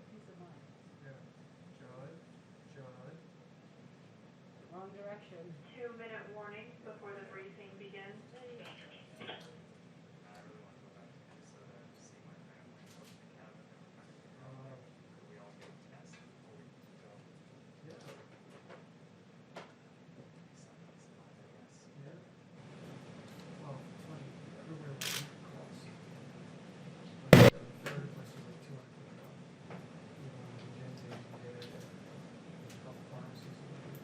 peace of mind. Yeah. Judd. Wrong direction. 2-minute warning before the briefing begins. I really want to go back to Minnesota and see my family. I was in Canada, they were trying to figure out like, could we all get tests before we go? Yeah. Something that's not, I guess. Yeah. Well, funny, everywhere we went across, like, third place was like 200 feet up. You know, in Genzi, you can get it at a couple pharmacies and like,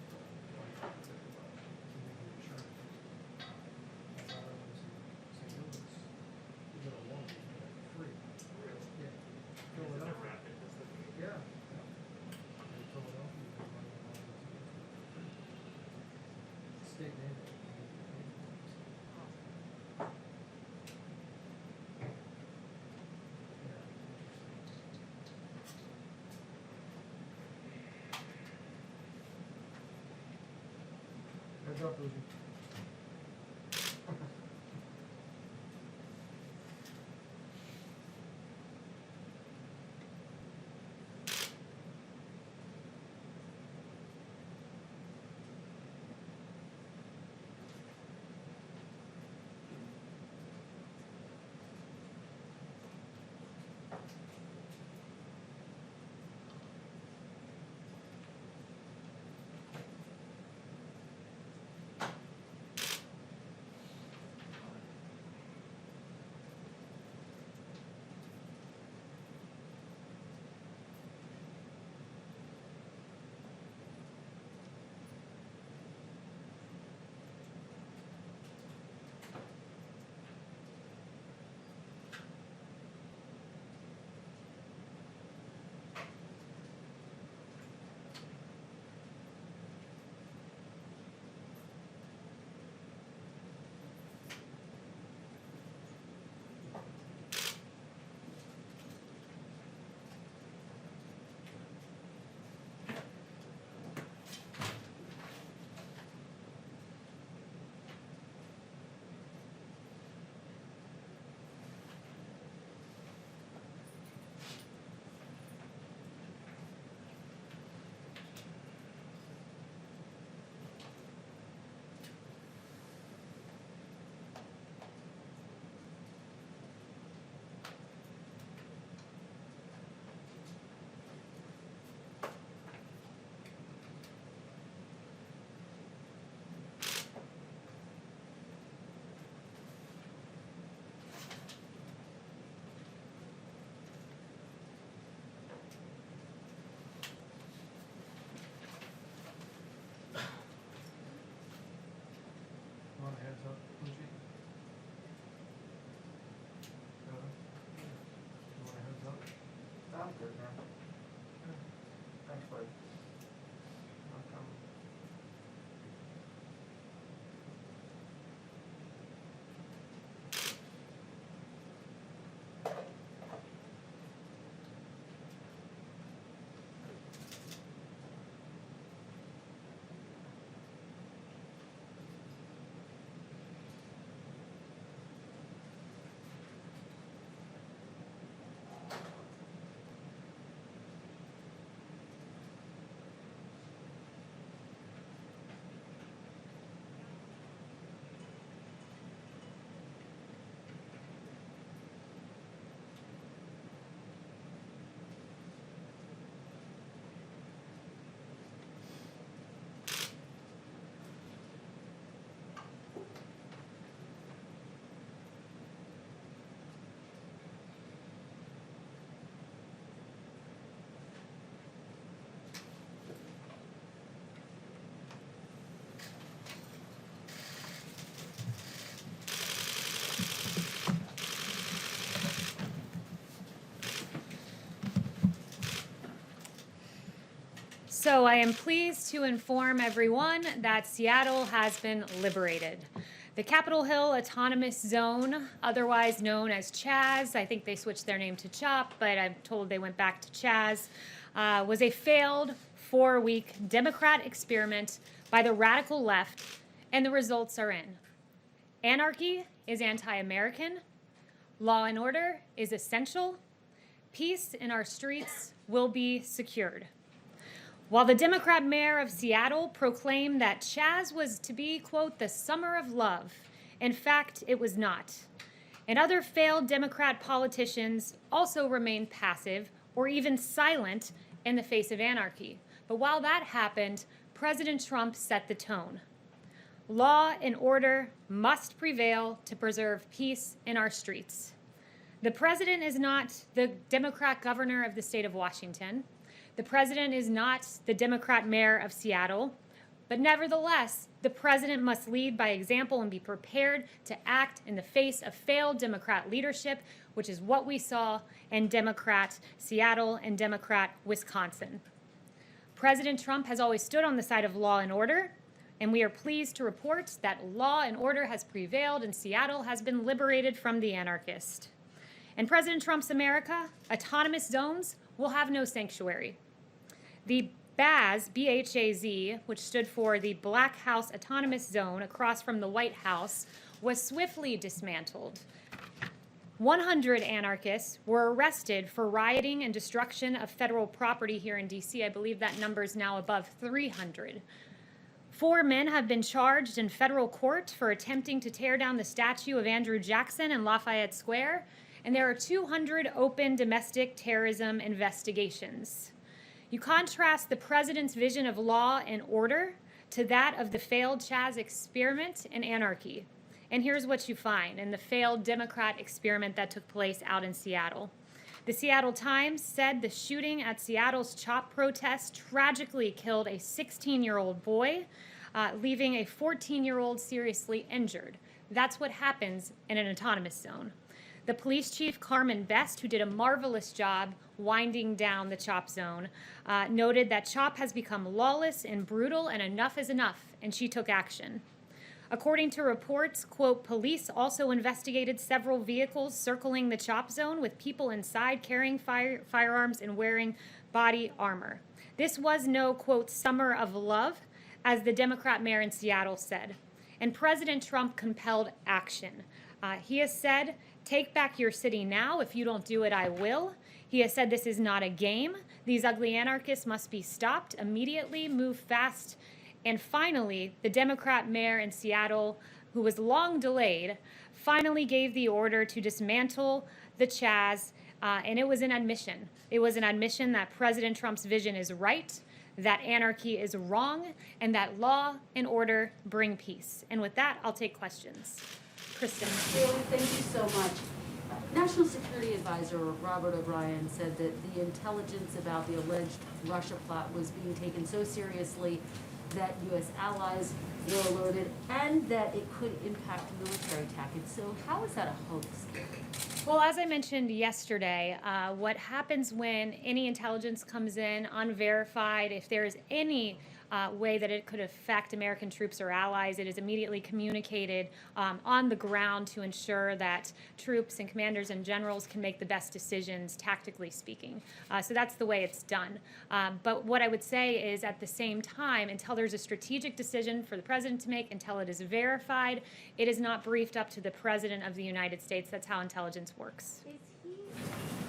to make your insurance. That's how it was in St. Louis. You get a loan, you get it free. Really? Yeah. Is it Philadelphia. rapid? Does the Yeah. In Philadelphia, you can buy a loan to get it free. State mandate. Heads up, Lucy. Want a heads up, Lucy? Kevin? You want a heads up? I'm good, man. Yeah. Thanks, buddy. I'm coming. So I am pleased to inform everyone that Seattle has been liberated. The Capitol Hill Autonomous Zone, otherwise known as CHAZ, I think they switched their name to CHOP, but I'm told they went back to CHAZ, was a failed 4-week Democrat experiment by the radical left, and the results are in. Anarchy is anti-American, law and order is essential, peace in our streets will be secured. While the Democrat mayor of Seattle proclaimed that Chaz was to be, quote, the summer of love, in fact, it was not. And other failed Democrat politicians also remained passive or even silent in the face of anarchy. But while that happened, President Trump set the tone. Law and order must prevail to preserve peace in our streets. The president is not the Democrat governor of the state of Washington. The president is not the Democrat mayor of Seattle. But nevertheless, the president must lead by example and be prepared to act in the face of failed Democrat leadership, which is what we saw in Democrat Seattle and Democrat Wisconsin. President Trump has always stood on the side of law and order, and we are pleased to report that law and order has prevailed and Seattle has been liberated from the anarchists. In President Trump's America, autonomous zones will have no sanctuary. The BAZ, B-H-A-Z, which stood for the Black House Autonomous Zone across from the White House, was swiftly dismantled. 100 anarchists were arrested for rioting and destruction of federal property here in D.C. I believe that number is now above 300. 4 men have been charged in federal court for attempting to tear down the statue of Andrew Jackson in Lafayette Square, and there are 200 open domestic terrorism investigations. You contrast the president's vision of law and order to that of the failed Chaz experiment and anarchy. And here's what you find in the failed Democrat experiment that took place out in Seattle. The Seattle Times said the shooting at Seattle's CHOP protest tragically killed a 16-year-old boy, leaving a 14-year-old seriously injured. That's what happens in an autonomous zone. The police chief, Carmen Best, who did a marvelous job winding down the CHOP zone, noted that CHOP has become lawless and brutal and enough is enough, and she took action. According to reports, quote, police also investigated several vehicles circling the CHOP zone with people inside carrying firearms and wearing body armor. This was no, quote, summer of love, as the Democrat mayor in Seattle said. And President Trump compelled action. He has said, take back your city now. If you don't do it, I will. He has said this is not a game. These ugly anarchists must be stopped immediately, move fast. And finally, the Democrat mayor in Seattle, who was long delayed, finally gave the order to dismantle the Chaz, and it was an admission. It was an admission that President Trump's vision is right, that anarchy is wrong, and that law and order bring peace. And with that, I'll take questions. Kristen. Kayleigh, thank you so much. National Security Advisor Robert O'Brien said that the intelligence about the alleged Russia plot was being taken so seriously that U.S. allies were alerted and that it could impact military tactics. So how is that a hoax? Well, as I mentioned yesterday, what happens when any intelligence comes in unverified, if there is any way that it could affect American troops or allies, it is immediately communicated on the ground to ensure that troops and commanders and generals can make the best decisions, tactically speaking. So that's the way it's done. But what I would say is at the same time, until there's a strategic decision for the president to make, until it is verified, it is not briefed up to the president of the United States. That's how intelligence works. Is he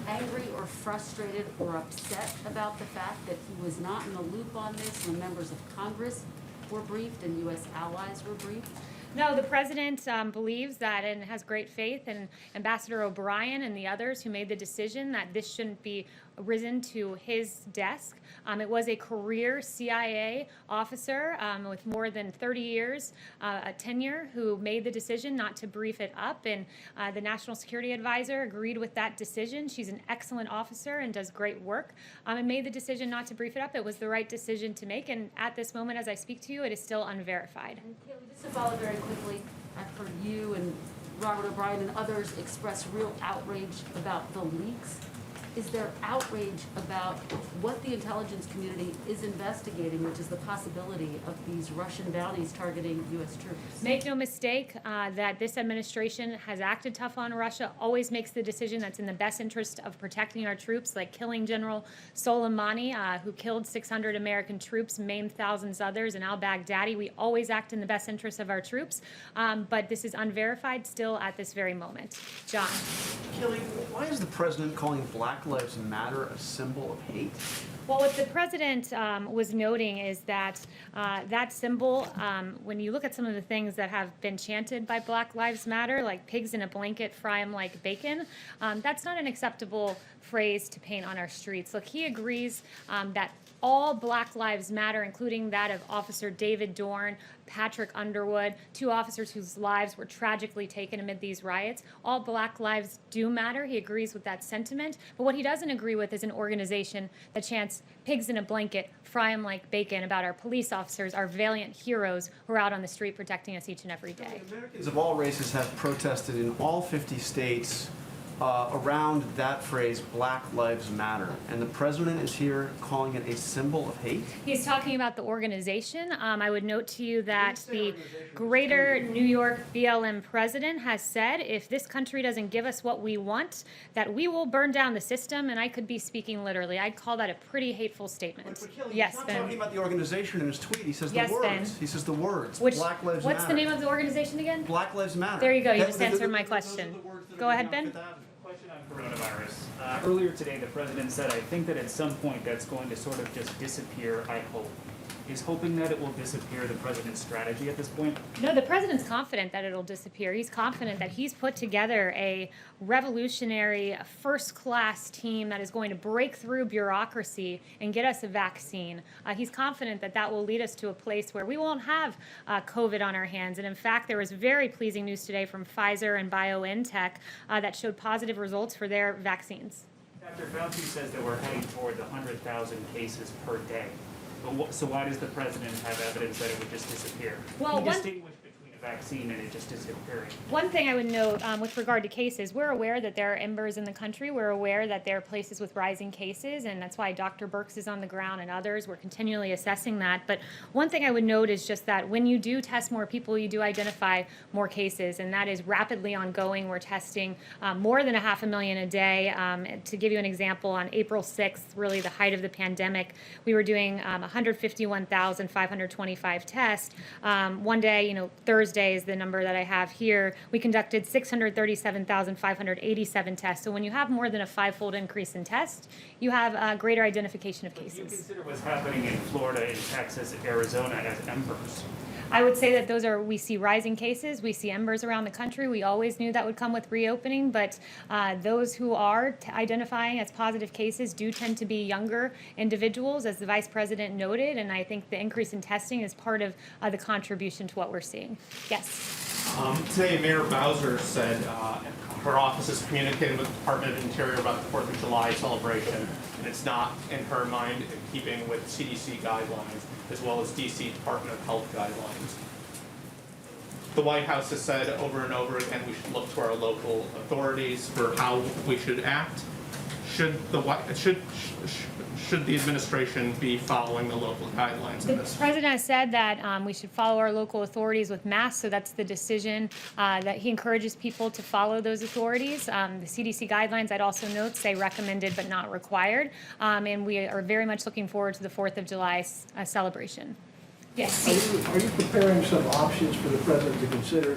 angry or frustrated or upset about the fact that he was not in the loop on this when members of Congress were briefed and U.S. allies were briefed? No, the president believes that and has great faith in Ambassador O'Brien and the others who made the decision that this shouldn't be risen to his desk. It was a career CIA officer with more than 30 years tenure who made the decision not to brief it up, and the National Security Advisor agreed with that decision. She's an excellent officer and does great work, and made the decision not to brief it up. It was the right decision to make, and at this moment, as I speak to you, it is still unverified. And Kayleigh, just to follow very quickly, I've heard you and Robert O'Brien and others express real outrage about the leaks. Is there outrage about what the intelligence community is investigating, which is the possibility of these Russian bounties targeting U.S. troops? Make no mistake that this administration has acted tough on Russia, always makes the decision that's in the best interest of protecting our troops, like killing General Soleimani, who killed 600 American troops, maimed thousands others, and al-Baghdadi. We always act in the best interest of our troops, but this is unverified still at this very moment. John. Kayleigh, why is the president calling blacklisting Lives Matter a symbol of hate? Well, what the president was noting is that that symbol, when you look at some of the things that have been chanted by Black Lives Matter, like pigs in a blanket, fry 'em like bacon, that's not an acceptable phrase to paint on our streets. Look, he agrees that all Black Lives Matter, including that of Officer David Dorn, Patrick Underwood, 2 officers whose lives were tragically taken amid these riots. All Black lives do matter. He agrees with that sentiment. But what he doesn't agree with is an organization that chants pigs in a blanket, fry 'em like bacon about our police officers, our valiant heroes who are out on the street protecting us each and every day. Americans of all races have protested in all 50 states around that phrase, Black Lives Matter. And the president is here calling it a symbol of hate? He's talking about the organization. I would note to you that the Greater New York BLM president has said if this country doesn't give us what we want, that we will burn down the system, and I could be speaking literally. I'd call that a pretty hateful statement. But Kayleigh, Yes, he's not Ben. talking about the organization in his tweet. He says Yes, the words. Ben. He says the words. Which, Black Lives what's Matter. the name of the organization again? Black Lives Matter. There you go. You That- just those are answered the- my those are question. the words that are Go ahead, being on Ben. Fifth Avenue. Question on coronavirus. Earlier today, the president said, I think that at some point that's going to sort of just disappear, I hope. Is hoping that it will disappear the president's strategy at this point? No, the president's confident that it'll disappear. He's confident that he's put together a revolutionary, first-class team that is going to break through bureaucracy and get us a vaccine. He's confident that that will lead us to a place where we won't have COVID on our hands. And in fact, there was very pleasing news today from Pfizer and BioNTech that showed positive results for their vaccines. Dr. Fauci says that we're heading toward 100,000 cases per day. But so why does the president have evidence that it would just disappear? Well, he one- distinguished between a vaccine and it just disappearing. One thing I would note with regard to cases, we're aware that there are embers in the country. We're aware that there are places with rising cases, and that's why Dr. Birx is on the ground and others. We're continually assessing that. But one thing I would note is just that when you do test more people, you do identify more cases, and that is rapidly ongoing. We're testing more than 500,000 a day. To give you an example, on April 6th, really the height of the pandemic, we were doing 151,525 tests. One day, Thursday is the number that I have here. We conducted 637,587 tests. So when you have more than a 5-fold increase in tests, you have a greater identification of Do you cases. consider what's happening in Florida, in Texas, Arizona as embers? I would say that we see rising cases, we see embers around the country. We always knew that would come with reopening, but those who are identifying as positive cases do tend to be younger individuals, as the vice president noted, and I think the increase in testing is part of the contribution to what we're seeing. Yes. Today, Mayor Bowser said her office has communicated with the Department of Interior about the 4th of July celebration, and it's not, in her mind, in keeping with CDC guidelines, as well as DC Department of Health guidelines. The White House has said over and over again we should look to our local authorities for how we should act. Should the administration be following the local guidelines in The this? president has said that we should follow our local authorities with masks, so that's the decision that he encourages people to follow those authorities. The CDC guidelines, I'd also note, say recommended but not required, and we are very much looking forward to the 4th of July celebration. Yes. Are you preparing some options for the president to consider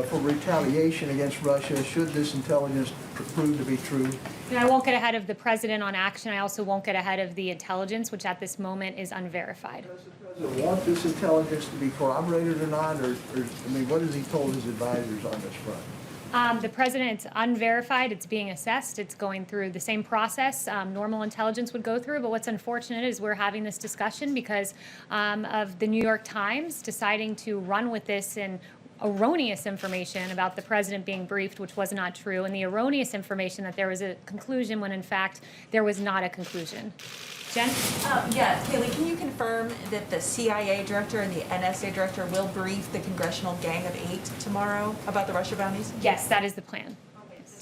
for retaliation against Russia should this intelligence prove to be true? And I won't get ahead of the president on action. I also won't get ahead of the intelligence, which at this moment is unverified. Does the president want this intelligence to be corroborated or not? Or what has he told his advisors on this front? The president's unverified. It's being assessed. It's going through the same process normal intelligence would go through. But what's unfortunate is we're having this discussion because of the New York Times deciding to run with this and erroneous information about the president being briefed, which was not true, and the erroneous information that there was a conclusion when in fact there was not a conclusion. Jen? Yeah, Kayleigh, can you confirm that the CIA director and the NSA director will brief the Congressional Gang of 8 tomorrow about the Russia bounties? Yes, that is the plan.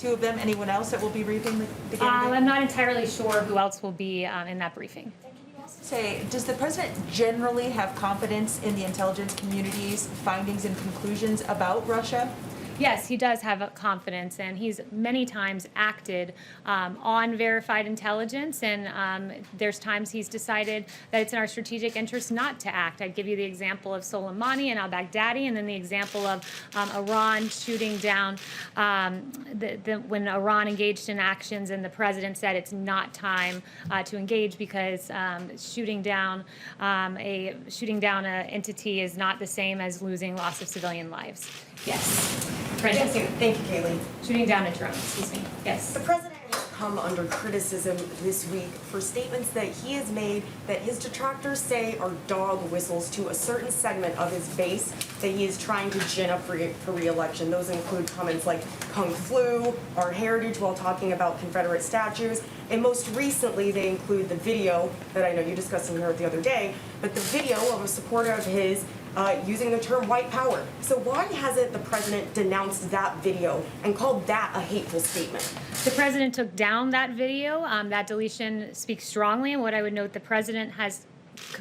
2 of them. Anyone else that will be briefing the Gang of 8? I'm not entirely sure who else will be in that briefing. Say, does the president generally have confidence in the intelligence community's findings and conclusions about Russia? Yes, he does have a confidence, and he's many times acted on verified intelligence, and there's times he's decided that it's in our strategic interest not to act. I'd give you the example of Soleimani and al-Baghdadi, and then the example of Iran shooting down, when Iran engaged in actions and the president said it's not time to engage because shooting down an entity is not the same as losing loss of civilian lives. Yes. Thank you, Kayleigh. Shooting down a drone, excuse me. Yes. The president has come under criticism this week for statements that he has made that his detractors say are dog whistles to a certain segment of his base that he is trying to gin up for re-election. Those include comments like Kung Flu, our heritage, while talking about Confederate statues. And most recently, they include the video that I know you discussed in here the other day, but the video of a supporter of his using the term white power. So why hasn't the president denounced that video and called that a hateful statement? The president took down that video. That deletion speaks strongly, and what I would note, the president has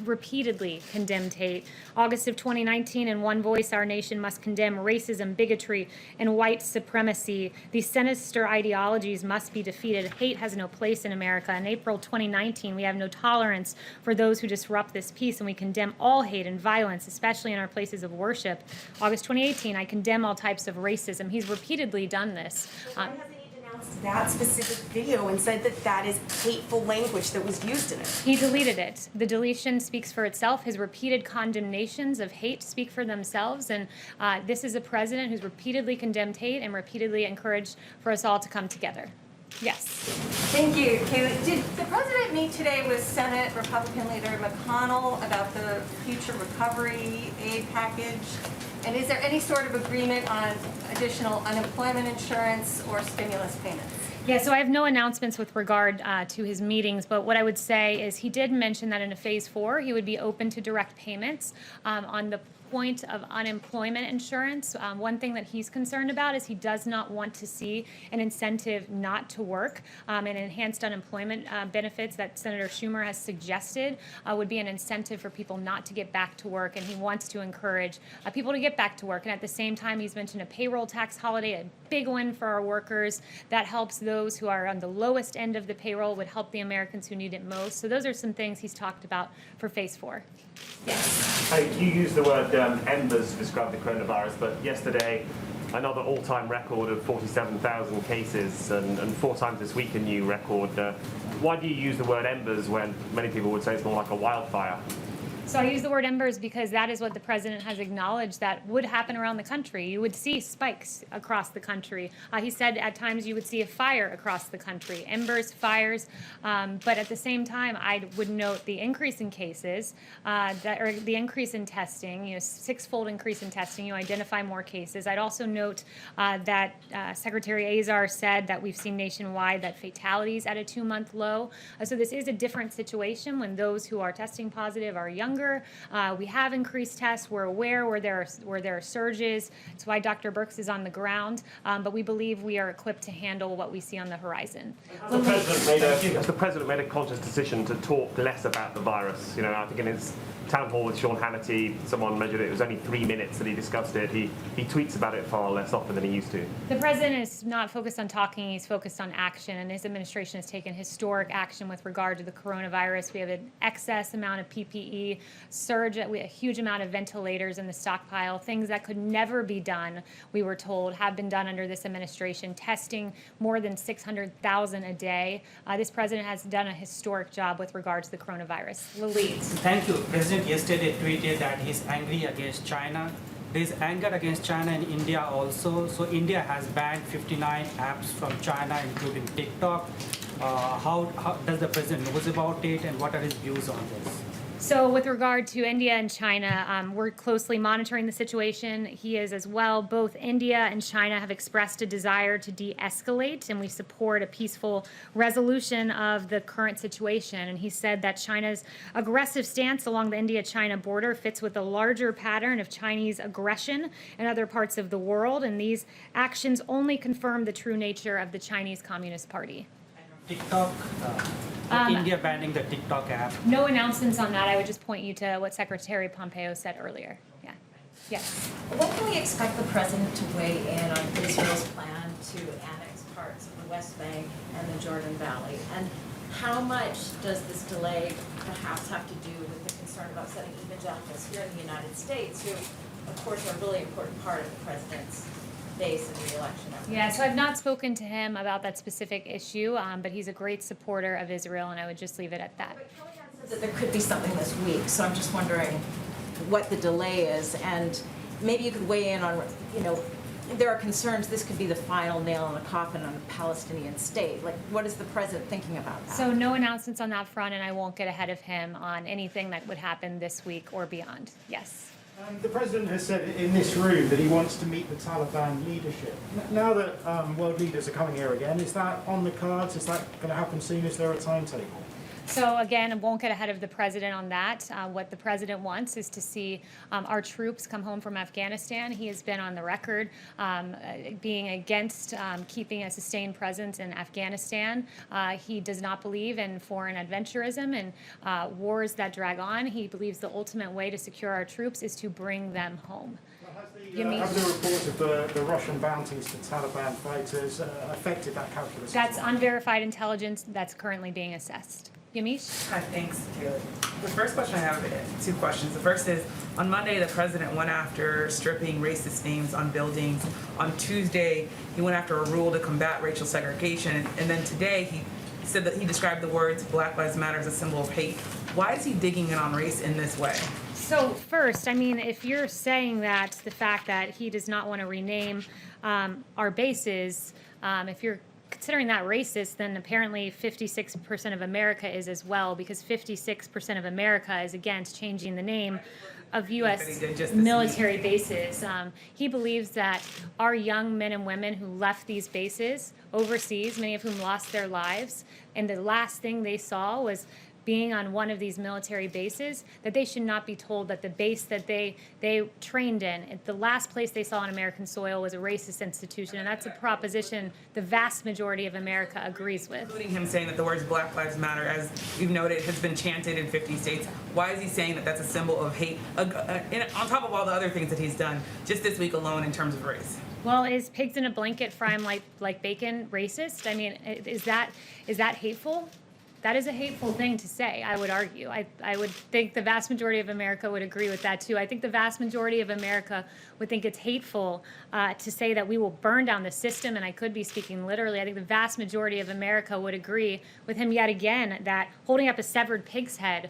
repeatedly condemned hate. August of 2019, in one voice, our nation must condemn racism, bigotry, and white supremacy. These sinister ideologies must be defeated. Hate has no place in America. In April 2019, we have no tolerance for those who disrupt this peace, and we condemn all hate and violence, especially in our places of worship. August 2018, I condemn all types of racism. He's repeatedly done this. That specific video and said that that is hateful language that was used in it. He deleted it. The deletion speaks for itself. His repeated condemnations of hate speak for themselves, and this is a president who's repeatedly condemned hate and repeatedly encouraged for us all to come together. Yes. Thank you, Kayleigh. Did the president meet today with Senate Republican leader McConnell about the future recovery aid package? And is there any sort of agreement on additional unemployment insurance or stimulus payments? Yeah, so I have no announcements with regard to his meetings, but what I would say is he did mention that in a phase 4, he would be open to direct payments on the point of unemployment insurance. One thing that he's concerned about is he does not want to see an incentive not to work, and enhanced unemployment benefits that Senator Schumer has suggested would be an incentive for people not to get back to work, and he wants to encourage people to get back to work. And at the same time, he's mentioned a payroll tax holiday, a big one for our workers that helps those who are on the lowest end of the payroll, would help the Americans who need it most. So those are some things he's talked about for phase 4. Yes. Hey, you used the word embers to describe the coronavirus, but yesterday another all-time record of 47,000 cases, and 4 times this week a new record. Why do you use the word embers when many people would say it's more like a wildfire? So I use the word embers because that is what the president has acknowledged that would happen around the country. You would see spikes across the country. He said at times you would see a fire across the country, embers, fires. But at the same time, I would note the increase in cases, or the increase in testing, 6-fold increase in testing. You identify more cases. I'd also note that Secretary Azar said that we've seen nationwide that fatalities at a 2-month low. So this is a different situation when those who are testing positive are younger. We have increased tests. We're aware where there are surges. That's why Dr. Birx is on the ground. But we believe we are equipped to handle what we see on the horizon. The president made a conscious decision to talk less about the virus. I think in his town hall with Sean Hannity, someone measured it was only 3 minutes that he discussed it. He tweets about it far less often than he used to. The president is not focused on talking, he's focused on action, and his administration has taken historic action with regard to the coronavirus. We have an excess amount of PPE, surge, we have a huge amount of ventilators in the stockpile, things that could never be done, we were told, have been done under this administration, testing more than 600,000 a day. This president has done a historic job with regard to the coronavirus. Lilith. Thank you. President yesterday tweeted that he's angry against China. There's anger against China in India also. So India has banned 59 apps from China, including TikTok. How does the president knows about it, and what are his views on this? So with regard to India and China, we're closely monitoring the situation. He is as well. Both India and China have expressed a desire to de-escalate, and we support a peaceful resolution of the current situation. And he said that China's aggressive stance along the India-China border fits with a larger pattern of Chinese aggression in other parts of the world, and these actions only confirm the true nature of the Chinese Communist Party. TikTok, India banning the TikTok app. No announcements on that. I would just point you to what Secretary Pompeo said earlier. Yeah. Yes. When can we expect the president to weigh in on Israel's plan to annex parts of the West Bank and the Jordan Valley? And how much does this delay perhaps have to do with the concern about setting evangelicals here in the United States, who, of course, are a really important part of the president's base in the election effort? Yeah, so I've not spoken to him about that specific issue, but he's a great supporter of Israel, and I would just leave it at that. But Kellyanne says that there could be something this week, so I'm just wondering what the delay is, and maybe you could weigh in on, there are concerns this could be the final nail in the coffin on a Palestinian state. Like, what is the president thinking about that? So no announcements on that front, and I won't get ahead of him on anything that would happen this week or beyond. Yes. The president has said in this room that he wants to meet the Taliban leadership. Now that world leaders are coming here again, is that on the cards? Is that going to happen soon? Is there a timetable? So again, I won't get ahead of the president on that. What the president wants is to see our troops come home from Afghanistan. He has been on the record being against keeping a sustained presence in Afghanistan. He does not believe in foreign adventurism and wars that drag on. He believes the ultimate way to secure our troops is to bring them home. Have the reports of the Russian bounties to Taliban fighters affected that calculus? That's unverified intelligence that's currently being assessed. Yamish? Hi, thanks, Kayleigh. The first question I have is 2 questions. The first is, on Monday, the president went after stripping racist names on buildings. On Tuesday, he went after a rule to combat racial segregation. And then today, he said that he described the words Black Lives Matter as a symbol of hate. Why is he digging in on race in this way? So first, I mean, if you're saying that the fact that he does not want to rename our bases, if you're considering that racist, then apparently 56% of America is as well, because 56% of America is against changing the name of U.S. military bases. He believes that our young men and women who left these bases overseas, many of whom lost their lives, and the last thing they saw was being on one of these military bases, that they should not be told that the base that they trained in, the last place they saw on American soil, was a racist institution, and that's a proposition the vast majority of America agrees with. Including him saying that the words Black Lives Matter, as we've noted, has been chanted in 50 states. Why is he saying that that's a symbol of hate, on top of all the other things that he's done, just this week alone in terms of race? Well, is pigs in a blanket frying like bacon racist? I mean, is that hateful? That is a hateful thing to say, I would argue. I would think the vast majority of America would agree with that, too. I think the vast majority of America would think it's hateful to say that we will burn down the system, and I could be speaking literally. I think the vast majority of America would agree with him yet again that holding up a severed pig's head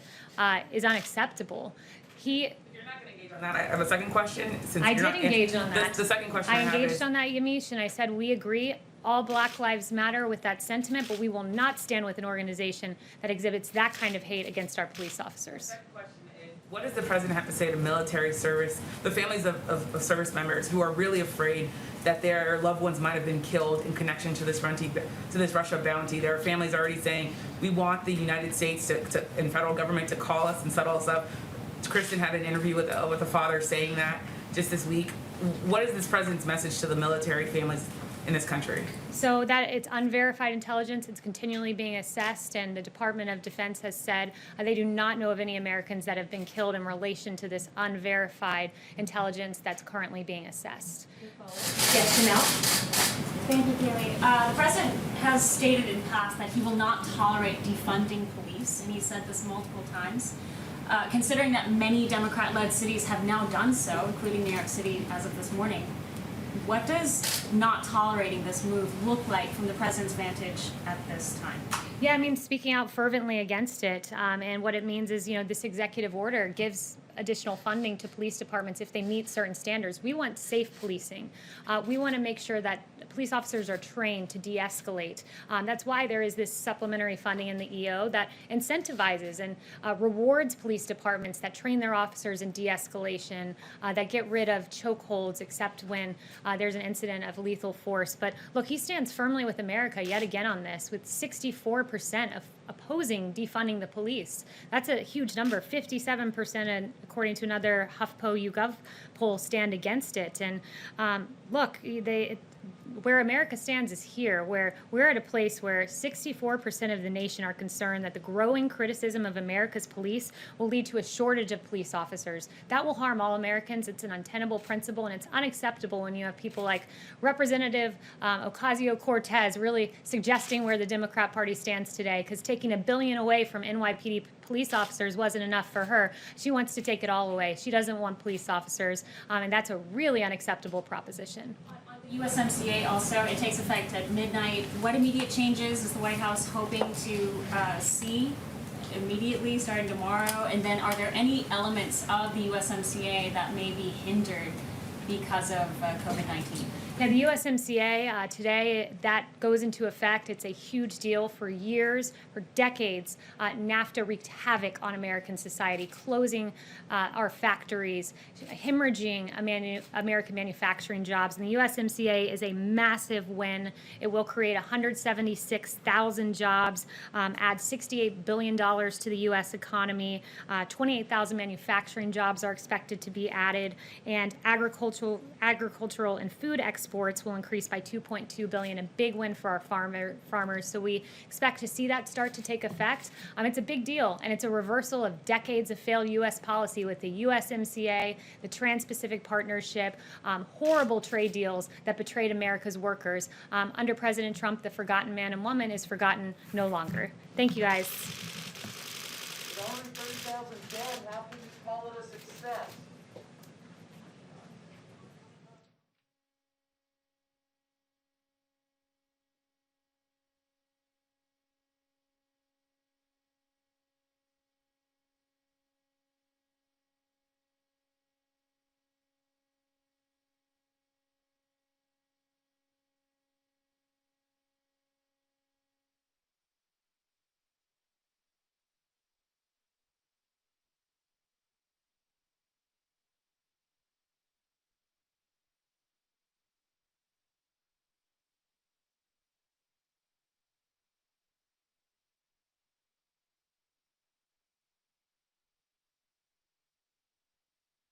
is unacceptable. You're not going to engage on that. I have a second question. I did engage on that. The second question I engaged on that, Yamish, and I said we agree. All Black Lives Matter with that sentiment, but we will not stand with an organization that exhibits that kind of hate against our police officers. What does the president have to say to military service, the families of service members who are really afraid that their loved ones might have been killed in connection to this Russia bounty? There are families already saying, we want the United States and federal government to call us and settle us up. Kristen had an interview with a father saying that just this week. What is this president's message to the military families in this country? So that it's unverified intelligence. It's continually being assessed, and the Department of Defense has said they do not know of any Americans that have been killed in relation to this unverified intelligence that's currently being assessed. Yes, Janelle. Thank you, Kayleigh. The president has stated in past that he will not tolerate defunding police, and he said this multiple times. Considering that many Democrat-led cities have now done so, including New York City as of this morning, what does not tolerating this move look like from the president's vantage at this time? Yeah, I mean, speaking out fervently against it, and what it means is, this executive order gives additional funding to police departments if they meet certain standards. We want safe policing. We want to make sure that police officers are trained to de-escalate. That's why there is this supplementary funding in the EO that incentivizes and rewards police departments that train their officers in de-escalation, that get rid of chokeholds except when there's an incident of lethal force. But look, he stands firmly with America yet again on this, with 64% of opposing defunding the police. That's a huge number. 57%, according to another HuffPo YouGov poll, stand against it. And look, where America stands is here, where we're at a place where 64% of the nation are concerned that the growing criticism of America's police will lead to a shortage of police officers. That will harm all Americans. It's an untenable principle, and it's unacceptable when you have people like Representative Ocasio-Cortez really suggesting where the Democrat Party stands today, because taking $1 billion away from NYPD police officers wasn't enough for her. She wants to take it all away. She doesn't want police officers, and that's a really unacceptable proposition. On the USMCA also, it takes effect at midnight. What immediate changes is the White House hoping to see immediately starting tomorrow? And then are there any elements of the USMCA that may be hindered because of COVID-19? Yeah, the USMCA, today, that goes into effect. It's a huge deal. For years, for decades, NAFTA wreaked havoc on American society, closing our factories, hemorrhaging American manufacturing jobs. And the USMCA is a massive win. It will create 176,000 jobs, add $68 billion to the U.S. economy. 28,000 manufacturing jobs are expected to be added, and agricultural and food exports will increase by $2.2 billion, a big win for our farmers. So we expect to see that start to take effect. It's a big deal, and it's a reversal of decades of failed U.S. policy with the USMCA, the Trans-Pacific Partnership, horrible trade deals that betrayed America's workers. Under President Trump, the forgotten man and woman is forgotten no longer. Thank you, guys. With only 30,000 dead, how can you call it a success?